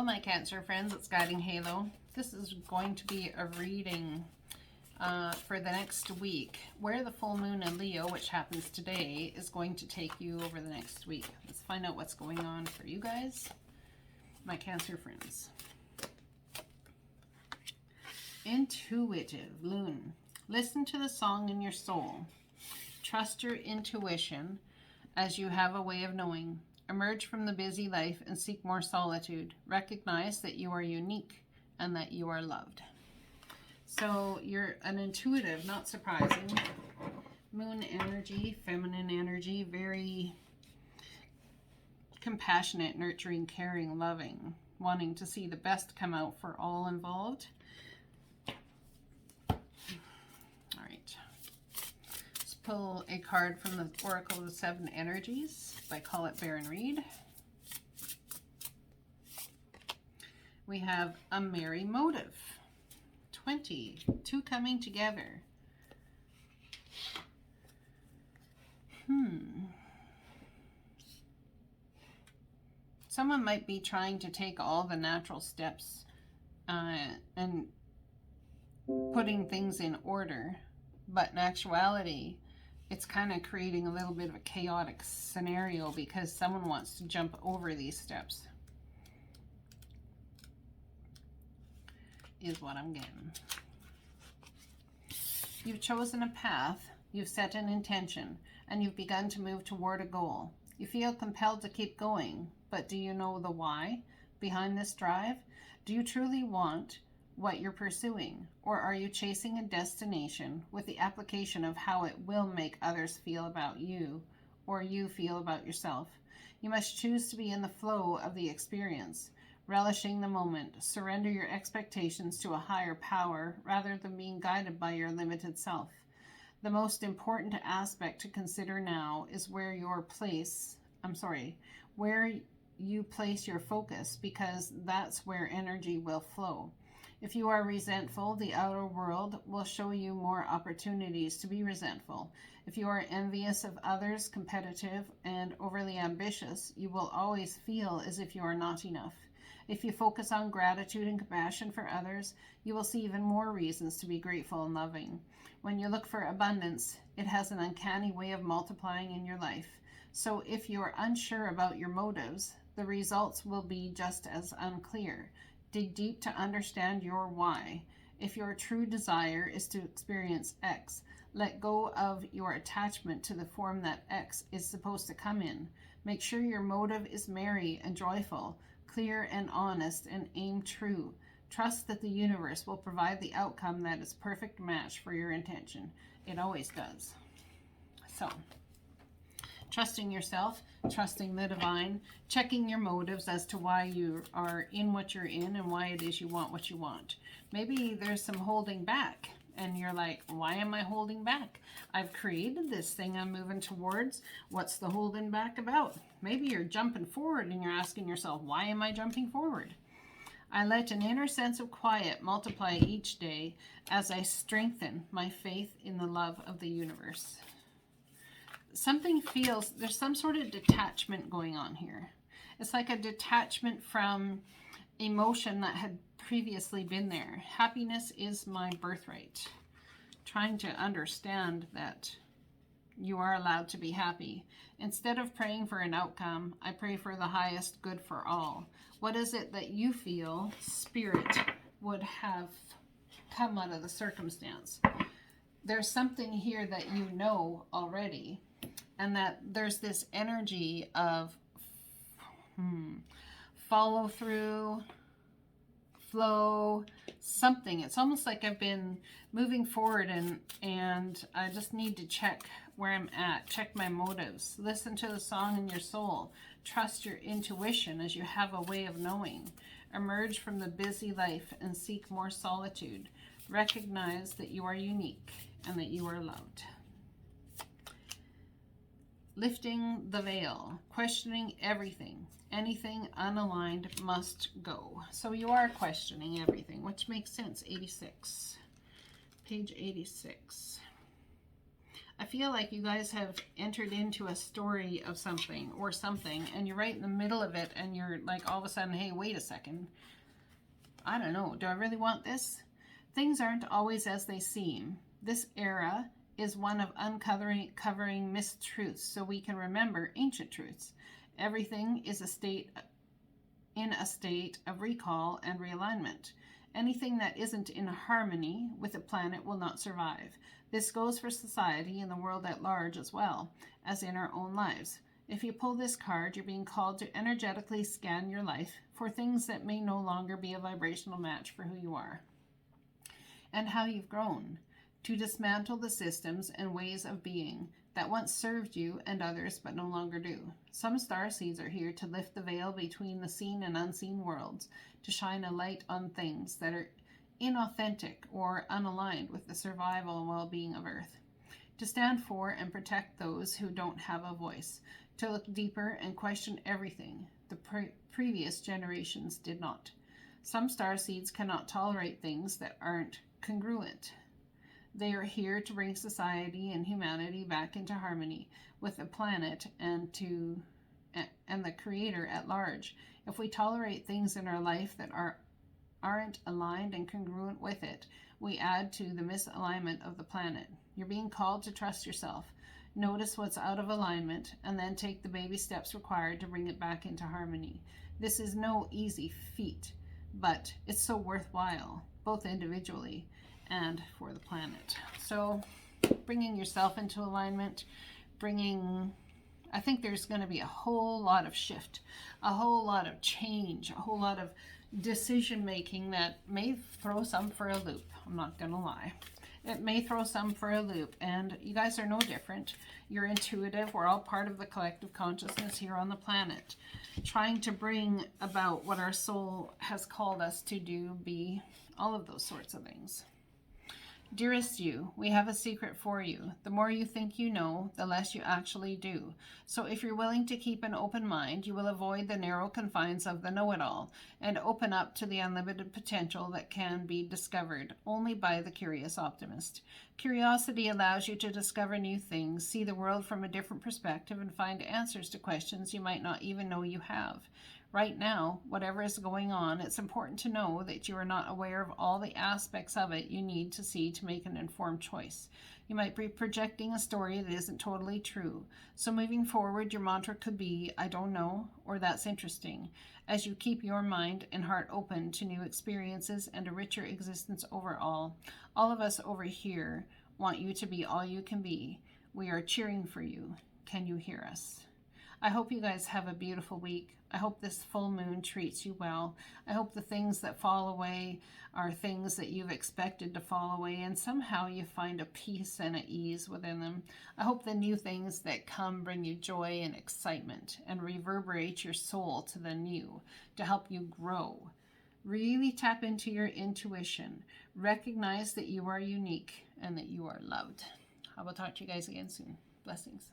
Hello, my Cancer friends. It's Guiding Halo. This is going to be a reading for the next week, where the full moon in Leo, which happens today, is going to take you over the next week. Let's find out what's going on for you guys, my Cancer friends. Intuitive Loon. Listen to the song in your soul. Trust your intuition, as you have a way of knowing. Emerge from the busy life and seek more solitude. Recognize that you are unique and that you are loved. So you're an intuitive, not surprising. Moon energy, feminine energy, very compassionate, nurturing, caring, loving, wanting to see the best come out for all involved. All right. Let's pull a card from the Oracle of the Seven Energies by Call It Baron Reed. We have a merry motive. 20, two coming together. Someone might be trying to take all the natural steps and putting things in order, but in actuality, it's kind of creating a little bit of a chaotic scenario because someone wants to jump over these steps, is what I'm getting. You've chosen a path, you've set an intention, and you've begun to move toward a goal. You feel compelled to keep going, but do you know the why behind this drive? Do you truly want what you're pursuing, or are you chasing a destination with the application of how it will make others feel about you, or you feel about yourself? You must choose to be in the flow of the experience, relishing the moment. Surrender your expectations to a higher power rather than being guided by your limited self. The most important aspect to consider now is where you place your focus, because that's where energy will flow. If you are resentful, the outer world will show you more opportunities to be resentful. If you are envious of others, competitive, and overly ambitious, you will always feel as if you are not enough. If you focus on gratitude and compassion for others, you will see even more reasons to be grateful and loving. When you look for abundance, it has an uncanny way of multiplying in your life. So if you are unsure about your motives, the results will be just as unclear. Dig deep to understand your why. If your true desire is to experience X, let go of your attachment to the form that X is supposed to come in. Make sure your motive is merry and joyful, clear and honest, and aim true. Trust that the universe will provide the outcome that is a perfect match for your intention. It always does. So, trusting yourself, trusting the divine, checking your motives as to why you are in what you're in and why it is you want what you want. Maybe there's some holding back and you're like, why am I holding back? I've created this thing I'm moving towards. What's the holding back about? Maybe you're jumping forward and you're asking yourself, why am I jumping forward? I let an inner sense of quiet multiply each day as I strengthen my faith in the love of the universe. Something feels, there's some sort of detachment going on here. It's like a detachment from emotion that had previously been there. Happiness is my birthright. Trying to understand that you are allowed to be happy. Instead of praying for an outcome, I pray for the highest good for all. What is it that you feel Spirit would have come out of the circumstance? There's something here that you know already, and that there's this energy of follow through, flow, something. It's almost like I've been moving forward and I just need to check where I'm at, check my motives, listen to the song in your soul, trust your intuition as you have a way of knowing, emerge from the busy life and seek more solitude, recognize that you are unique and that you are loved. Lifting the veil, questioning everything. Anything unaligned must go. So you are questioning everything, which makes sense. 86. Page 86. I feel like you guys have entered into a story of something or something, and you're right in the middle of it, and you're like all of a sudden, hey, wait a second. I don't know. Do I really want this? Things aren't always as they seem. This era is one of uncovering mistruths so we can remember ancient truths. Everything is in a state of recall and realignment. Anything that isn't in harmony with the planet will not survive. This goes for society and the world at large as well as in our own lives. If you pull this card, you're being called to energetically scan your life for things that may no longer be a vibrational match for who you are and how you've grown, to dismantle the systems and ways of being that once served you and others but no longer do. Some star seeds are here to lift the veil between the seen and unseen worlds, to shine a light on things that are inauthentic or unaligned with the survival and well-being of Earth, to stand for and protect those who don't have a voice, to look deeper and question everything the previous generations did not. Some star seeds cannot tolerate things that aren't congruent. They are here to bring society and humanity back into harmony with the planet and the Creator at large. If we tolerate things in our life that aren't aligned and congruent with it, we add to the misalignment of the planet. You're being called to trust yourself. Notice what's out of alignment and then take the baby steps required to bring it back into harmony. This is no easy feat, but it's so worthwhile, both individually and for the planet. So bringing yourself into alignment, I think there's going to be a whole lot of shift, a whole lot of change, a whole lot of decision making that may throw some for a loop. I'm not going to lie. It may throw some for a loop, and you guys are no different. You're intuitive. We're all part of the collective consciousness here on the planet, trying to bring about what our soul has called us to do, be, all of those sorts of things. Dearest you, we have a secret for you. The more you think you know, the less you actually do. So if you're willing to keep an open mind, you will avoid the narrow confines of the know-it-all and open up to the unlimited potential that can be discovered only by the curious optimist. Curiosity allows you to discover new things, see the world from a different perspective, and find answers to questions you might not even know you have. Right now, whatever is going on, it's important to know that you are not aware of all the aspects of it you need to see to make an informed choice. You might be projecting a story that isn't totally true. So moving forward, your mantra could be, I don't know, or that's interesting, as you keep your mind and heart open to new experiences and a richer existence overall. All of us over here want you to be all you can be. We are cheering for you. Can you hear us? I hope you guys have a beautiful week. I hope this full moon treats you well. I hope the things that fall away are things that you've expected to fall away, and somehow you find a peace and an ease within them. I hope the new things that come bring you joy and excitement and reverberate your soul to the new to help you grow. Really tap into your intuition. Recognize that you are unique and that you are loved. I will talk to you guys again soon. Blessings.